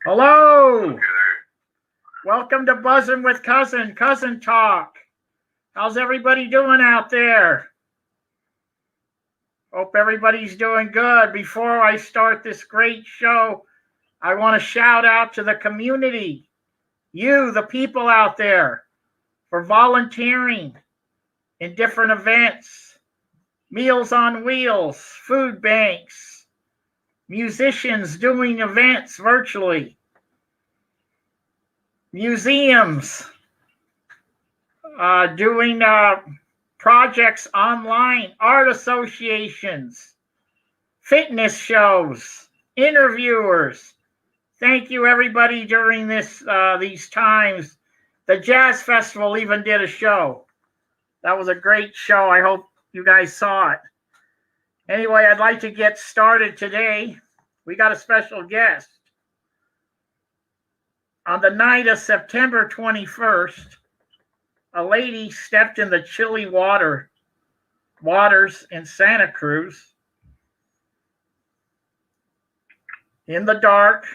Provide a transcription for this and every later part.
Hello. Welcome to Buzzing with Cousin Talk. How's everybody doing out there? Hope everybody's doing good. Before I start this great show, I want to shout out to the community, you, the people out there, for volunteering in different events, Meals on Wheels, food banks, musicians doing events virtually, museums doing projects online, art associations, fitness shows, interviewers. Thank you, everybody, during these times. The Jazz Festival even did a show. That was a great show. I hope you guys saw it. Anyway, I'd like to get started today. We got a special guest. On the night of September 21st, a lady stepped in the chilly waters in Santa Cruz in the dark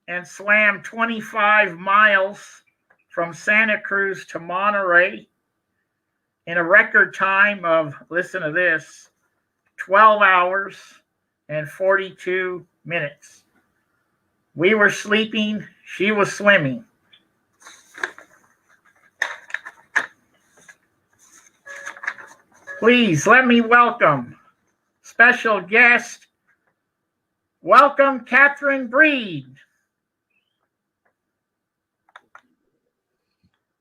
and swam 25 miles from Santa Cruz to Monterey in a record time of, listen to this, 12 hours and 42 minutes. We were sleeping, she was swimming. Please let me welcome special guest. Welcome, Catherine Breed.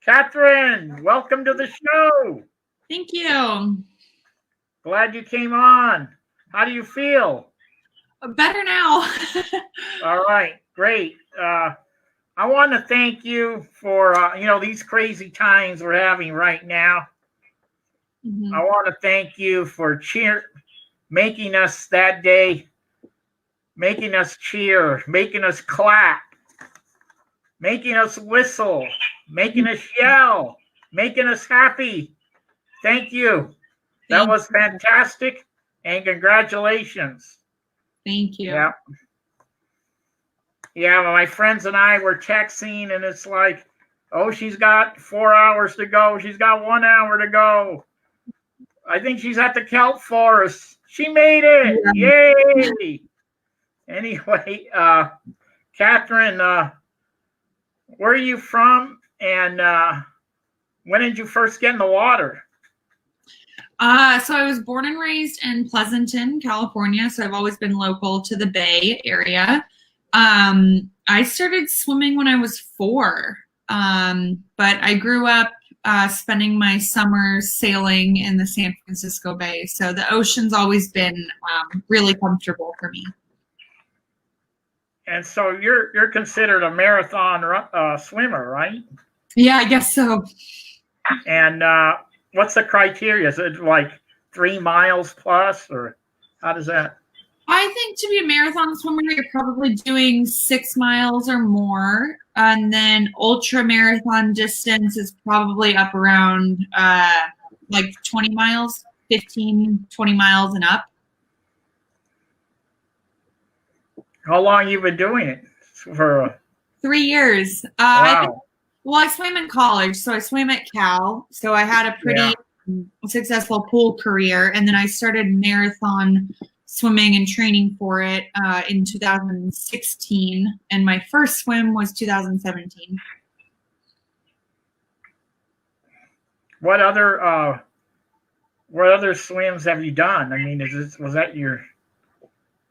Catherine, welcome to the show. Thank you. Glad you came on. How do you feel? Better now. All right, great. I want to thank you for these crazy times we're having right now. Mm-hmm. I want to thank you for making us that day, making us cheer, making us clap, making us whistle, making us yell, making us happy. Thank you. That was fantastic, and congratulations. Thank you. Yeah, my friends and I were texting, and it's like, oh, she's got 4 hours to go. She's got 1 hour to go. I think she's at the kelp forest. She made it. Yeah. Yay. Anyway, Catherine, where are you from, and when did you first get in the water? So I was born and raised in Pleasanton, California, so I've always been local to the Bay Area. I started swimming when I was 4, but I grew up spending my summers sailing in the San Francisco Bay, so the ocean's always been really comfortable for me. And so you're considered a marathon swimmer, right? Yeah, I guess so. And what's the criteria? Is it like 3 miles plus, or how does that? I think to be a marathon swimmer, you're probably doing 6 miles or more. And then ultra marathon distance is probably up around like 20 miles, 15, 20 miles and up. How long you been doing it? For 3 years. Wow. I swam in college, so I swam at Cal. So I had a pretty successful pool career, and then I started marathon swimming and training for it in 2016, and my first swim was 2017. What other swims have you done? I mean,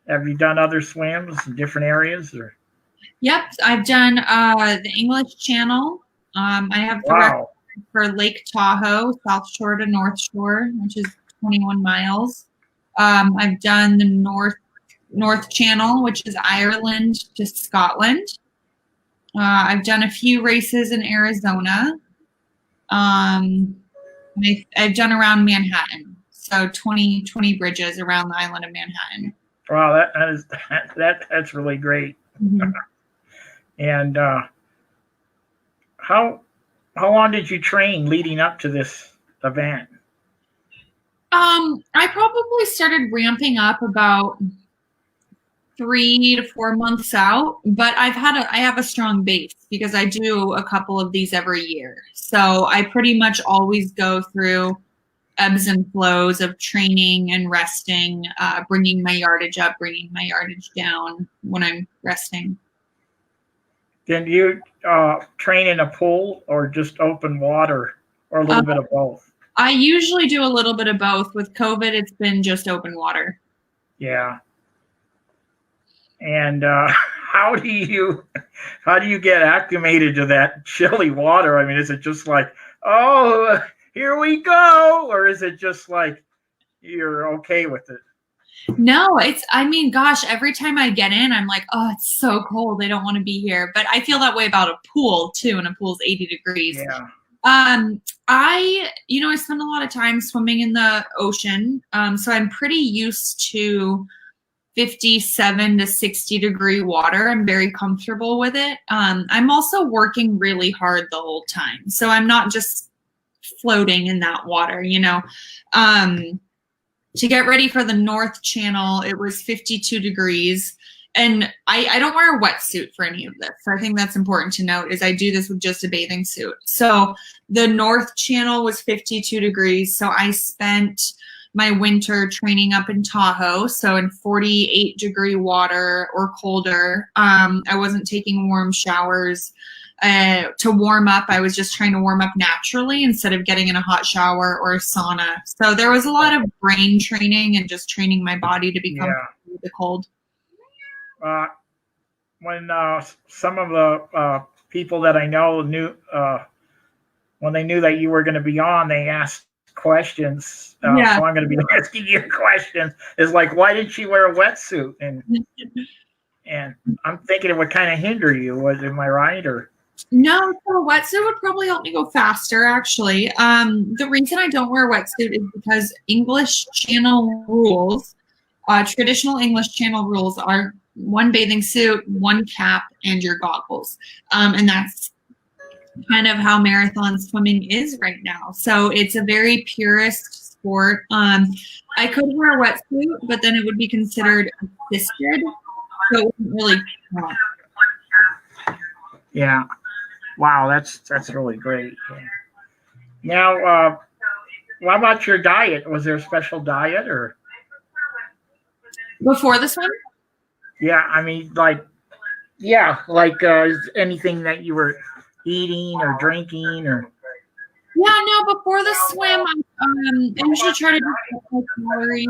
have you done other swims in different areas, or? Yep, I've done the English Channel. I have the record for Lake Tahoe, South Shore to North Shore, which is 21 miles. I've done the North Channel, which is Ireland to Scotland. I've done a few races in Arizona. I've done around Manhattan, so 20 bridges around the island of Manhattan. Wow, that's really great. Mm-hmm. And how long did you train leading up to this event? I probably started ramping up about 3 to 4 months out, but I have a strong base because I do a couple of these every year. So I pretty much always go through ebbs and flows of training and resting, bringing my yardage up, bringing my yardage down when I'm resting. Can you train in a pool or just open water or a little bit of both? I usually do a little bit of both. With COVID, it's been just open water. Yeah. And how do you get acclimated to that chilly water? I mean, is it just like, oh, here we go, or is it just like you're okay with it? No, gosh, every time I get in, I'm like, oh, it's so cold. I don't want to be here. But I feel that way about a pool too, and a pool's 80 degrees. Yeah. I spend a lot of time swimming in the ocean. So I'm pretty used to 57 to 60 degree water. I'm very comfortable with it. I'm also working really hard the whole time. So I'm not just floating in that water, to get ready for the North Channel, it was 52 degrees. And I don't wear a wetsuit for any of this. So I think that's important to note is I do this with just a bathing suit. So the North Channel was 52 degrees. So I spent my winter training up in Tahoe. So in 48 degree water or colder. I wasn't taking warm showers. To warm up, I was just trying to warm up naturally instead of getting in a hot shower or a sauna. So there was a lot of brain training and just training my body to become with the cold. When some of the people that I know knew, when they knew that you were going to be on, they asked questions. So I'm going to be asking you questions. Is like, why didn't she wear a wetsuit? And I'm thinking it would kind of hinder you. Am I right? Or no, so a wetsuit would probably help me go faster, actually. The reason I don't wear a wetsuit is because English Channel rules, traditional English Channel rules are one bathing suit, one cap, and your goggles. And that's kind of how marathon swimming is right now. So it's a very purist sport. I could wear a wetsuit, but then it would be considered assisted. So it wouldn't really count. Yeah. Wow, that's really great. Now, what about your diet? Was there a special diet or before the swim? Yeah, I mean, is anything that you were eating or drinking or? Yeah, no. Before the swim, I usually try to do my calories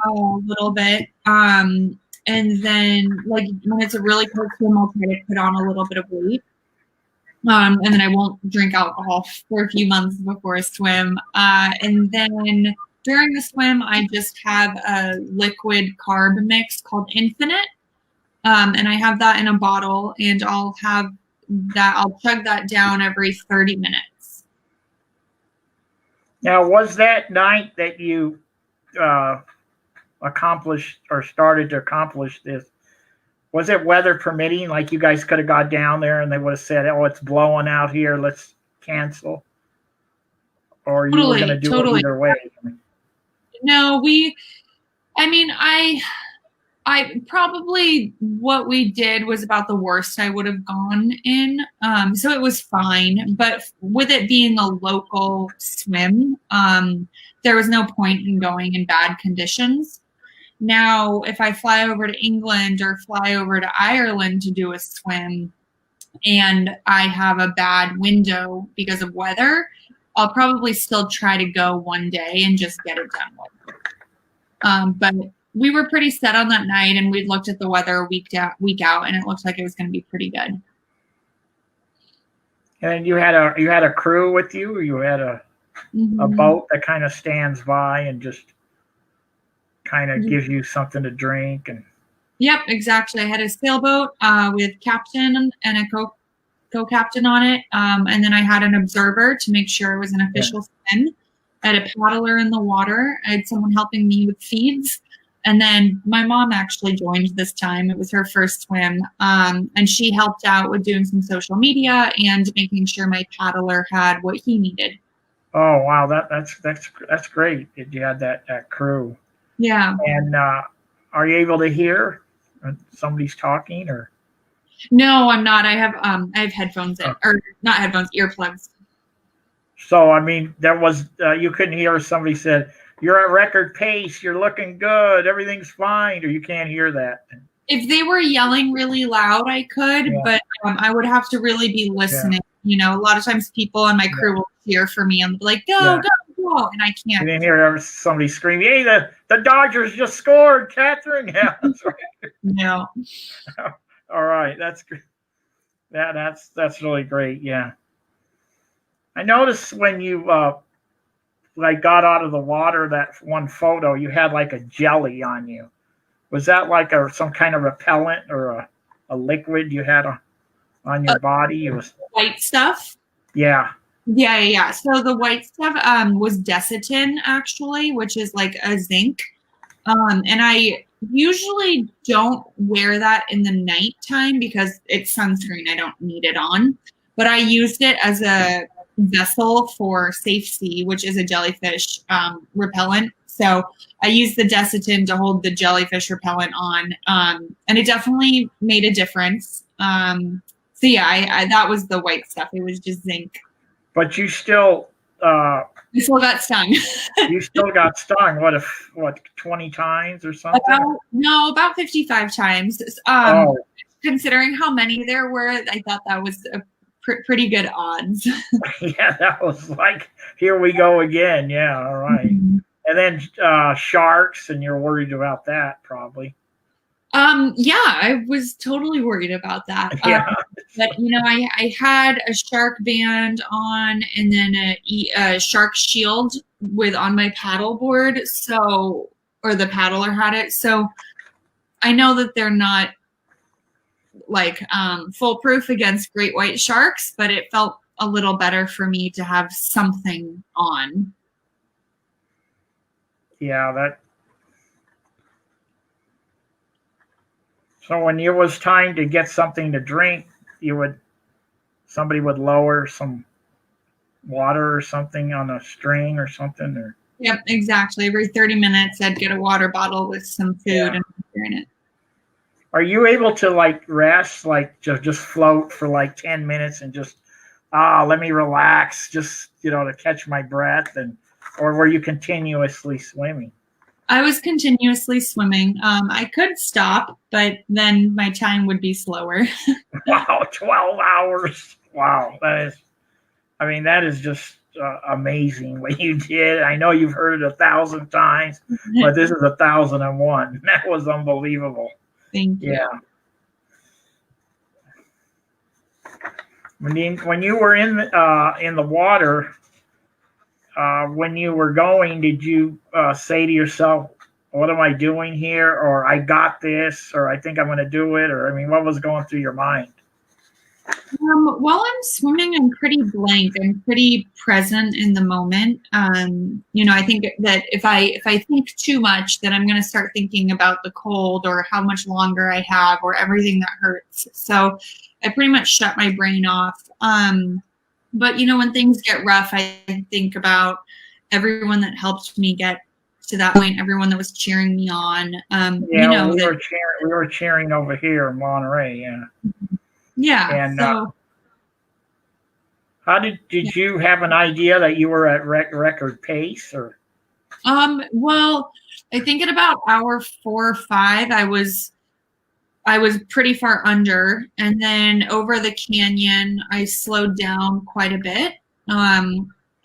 a little bit, and then like when it's a really cold swim, I'll try to put on a little bit of weight. And then I won't drink alcohol for a few months before a swim. And then during the swim, I just have a liquid carb mix called Infinite. And I have that in a bottle, and I'll chug that down every 30 minutes. Now, was that night that you accomplished or started to accomplish this, was it weather permitting? Like you guys could have got down there and they would have said, oh, it's blowing out here, let's cancel? Or you were going to do it either way? No, I probably what we did was about the worst I would have gone in. So it was fine. But with it being a local swim, there was no point in going in bad conditions. Now, if I fly over to England or fly over to Ireland to do a swim and I have a bad window because of weather, I'll probably still try to go one day and just get it done with. But we were pretty set on that night, and we'd looked at the weather week out, and it looked like it was going to be pretty good. And you had a crew with you? Or you had a boat that kind of stands by and just kind of gives you something to drink? And yep, exactly. I had a sailboat with captain and a co-captain on it, and then I had an observer to make sure it was an official swim. I had a paddler in the water. I had someone helping me with feeds. And then my mom actually joined this time. It was her first swim. And she helped out with doing some social media and making sure my paddler had what he needed. Oh, wow. That's great that you had that crew. Yeah. And are you able to hear somebody's talking or? No, I'm not. I have headphones in, or not headphones, earplugs. So, I mean, there was, you couldn't hear somebody said, you're at record pace, you're looking good, everything's fine, or you can't hear that. If they were yelling really loud, I could, but I would have to really be listening. You know, a lot of times people on my crew will cheer for me and be like, go, go, go, and I can't. You didn't hear somebody screaming, hey, the Dodgers just scored, Catherine. Yeah, that's right. No. All right, that's good. That's really great. Yeah, I noticed when you like got out of the water, that one photo, you had like a jelly on you. Was that like some kind of repellent or a liquid you had on your body? It was white stuff. Yeah. Yeah. So the white stuff was Desitin, actually, which is like a zinc. And I usually don't wear that in the nighttime because it's sunscreen. I don't need it on. But I used it as a vessel for Safe Sea, which is a jellyfish repellent. So I used the Desitin to hold the jellyfish repellent on, and it definitely made a difference. So yeah, that was the white stuff. It was just zinc. But you still you still got stung. You still got stung. What 20 times or something? About 55 times. Considering how many there were, I thought that was a pretty good odds. Yeah, that was like, here we go again. Yeah, all right. Mm-hmm. And then sharks, and you're worried about that probably. Yeah, I was totally worried about that. Yeah. But you know, I had a shark band on, and then a shark shield on my paddle board. So, or the paddler had it. So I know that they're not like foolproof against great white sharks, but it felt a little better for me to have something on. Yeah, so when it was time to get something to drink, somebody would lower some water or something on a string or something, or. Yep, exactly. Every 30 minutes, I'd get a water bottle with some food and water in it. Are you able to like rest, like just float for like 10 minutes and just let me relax, just to catch my breath, or were you continuously swimming? I was continuously swimming. I could stop, but then my time would be slower. Wow, 12 hours. Wow, that is just amazing what you did. I know you've heard it 1,000 times, but this is 1,001. That was unbelievable. Thank you. Yeah. When you were in the water, when you were going, did you say to yourself, what am I doing here? Or I got this, or I think I'm going to do it? Or, what was going through your mind? While I'm swimming, I'm pretty blank. I'm pretty present in the moment. I think that if I think too much, then I'm going to start thinking about the cold or how much longer I have or everything that hurts. So I pretty much shut my brain off. But when things get rough, I think about everyone that helped me get to that point, everyone that was cheering me on. We were cheering over here in Monterey. Yeah. Yeah. And how did you have an idea that you were at record pace, or? Well, I think at about hour 4 or 5, I was pretty far under, and then over the canyon, I slowed down quite a bit.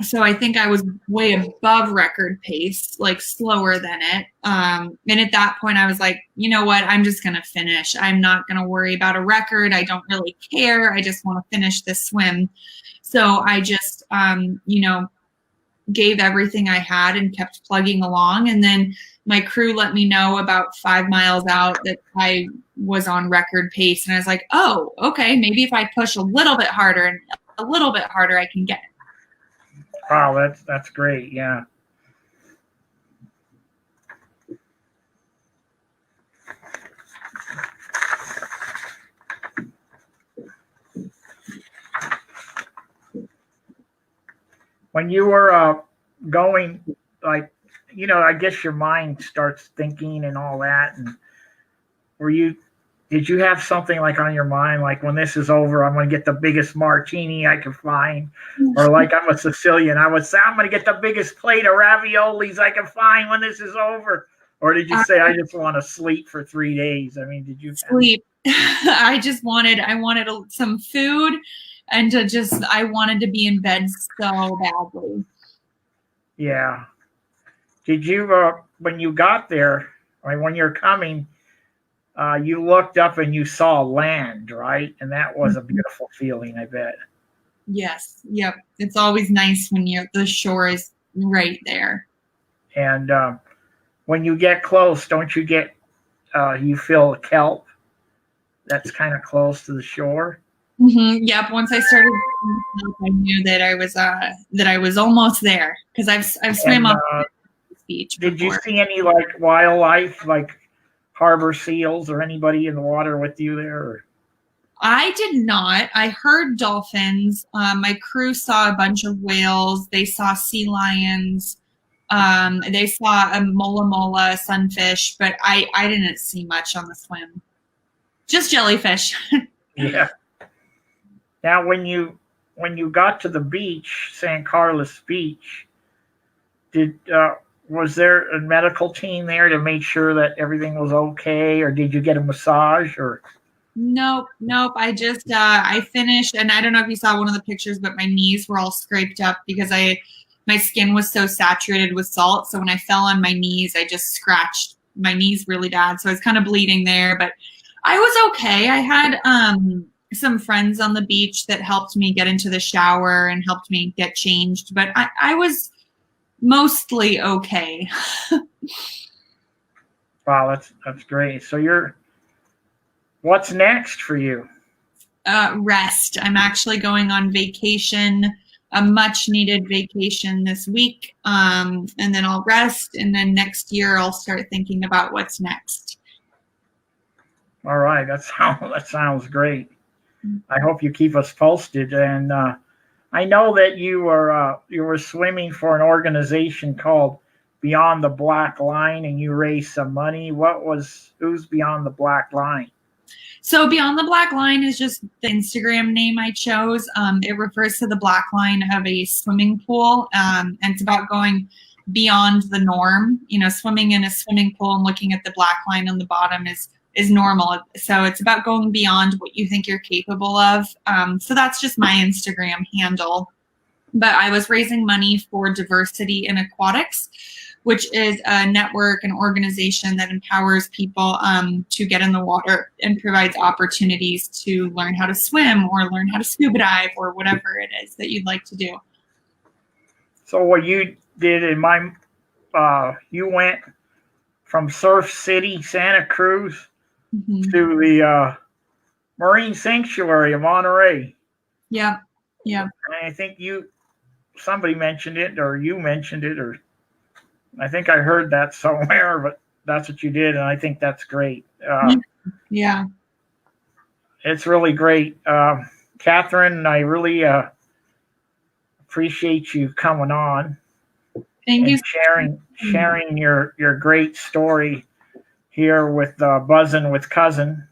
So I think I was way above record pace, like slower than it. And at that point, I was like, you know what? I'm just going to finish. I'm not going to worry about a record. I don't really care. I just want to finish this swim. So I just, gave everything I had and kept plugging along. And then my crew let me know about 5 miles out that I was on record pace. And I was like, oh, okay, maybe if I push a little bit harder and a little bit harder, I can get it. Wow, that's great. Yeah. When you were going, like, I guess your mind starts thinking and all that. And were you did you have something like on your mind, like when this is over, I'm going to get the biggest martini I can find? Or like I'm a Sicilian, I would say, I'm going to get the biggest plate of raviolis I can find when this is over. Or did you say, I just want to sleep for 3 days? I mean, did you sleep? I wanted some food and I wanted to be in bed so badly. Yeah. Did you, when you got there, or when you're coming, you looked up and you saw land, right? And that was a beautiful feeling, I bet. Yes. Yep. It's always nice when the shore is right there. And when you get close, don't you get, you feel kelp that's kind of close to the shore? Mm-hmm. Yep. Once I started, I knew that I was almost there because I've swam off the beach before. Did you see any like wildlife, like harbor seals or anybody in the water with you there? I did not. I heard dolphins. My crew saw a bunch of whales. They saw sea lions. They saw a mola sunfish, but I didn't see much on the swim. Just jellyfish. Yeah. Now, when you got to the beach, San Carlos Beach, was there a medical team there to make sure that everything was okay, or did you get a massage? Or Nope. I just I finished, and I don't know if you saw one of the pictures, but my knees were all scraped up because my skin was so saturated with salt. So when I fell on my knees, I just scratched my knees really bad. So I was kind of bleeding there, but I was okay. I had some friends on the beach that helped me get into the shower and helped me get changed, but I was mostly okay. Wow, that's great. So what's next for you? Rest. I'm actually going on vacation, a much needed vacation this week. And then I'll rest. And then next year I'll start thinking about what's next. All right. That sounds great. I hope you keep us posted. And I know that you were swimming for an organization called Beyond the Black Line, and you raised some money. Who's Beyond the Black Line? So Beyond the Black Line is just the Instagram name I chose. It refers to the black line of a swimming pool, and it's about going beyond the norm. You know, swimming in a swimming pool and looking at the black line on the bottom is normal. So it's about going beyond what you think you're capable of. So that's just my Instagram handle. But I was raising money for Diversity in Aquatics, which is a network, an organization that empowers people to get in the water and provides opportunities to learn how to swim or learn how to scuba dive or whatever it is that you'd like to do. So what you did you went from Surf City, Santa Cruz, to the Marine Sanctuary of Monterey. Yeah. And I think somebody mentioned it, or you mentioned it, or I think I heard that somewhere, but that's what you did, and I think that's great. Yeah. It's really great. Catherine, I really appreciate you coming on. Thank you. Sharing your great story here with Buzzin' with Cousin.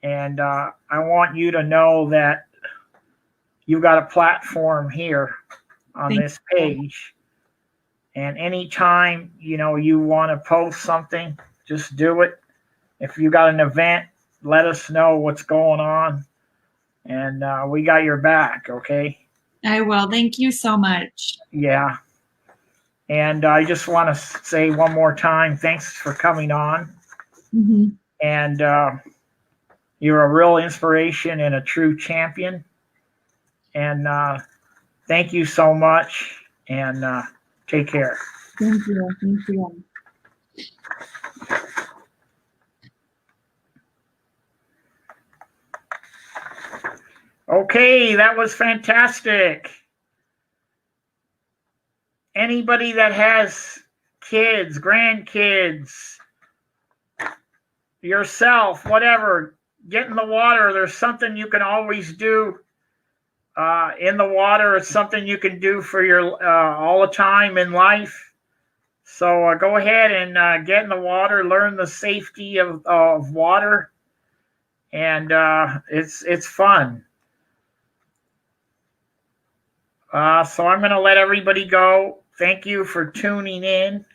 And I want you to know that you've got a platform here on this page. And anytime, you want to post something, just do it. If you got an event, let us know what's going on. And we got your back, okay? I will. Thank you so much. Yeah. And I just want to say one more time, thanks for coming on. Mm-hmm. And you're a real inspiration and a true champion. And thank you so much. And take care. Thank you. Thank you. Okay, that was fantastic. Anybody that has kids, grandkids, yourself, whatever, get in the water. There's something you can always do in the water. It's something you can do for your all the time in life. So go ahead and get in the water, learn the safety of water, and it's fun. So I'm going to let everybody go. Thank you for tuning in.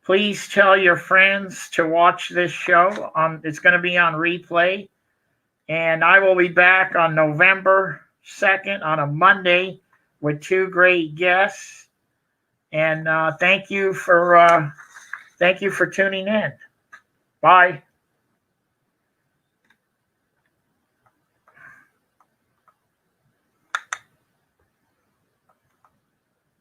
Please tell your friends to watch this show. It's going to be on replay. And I will be back on November 2nd on a Monday with 2 great guests. And thank you for tuning in. Bye.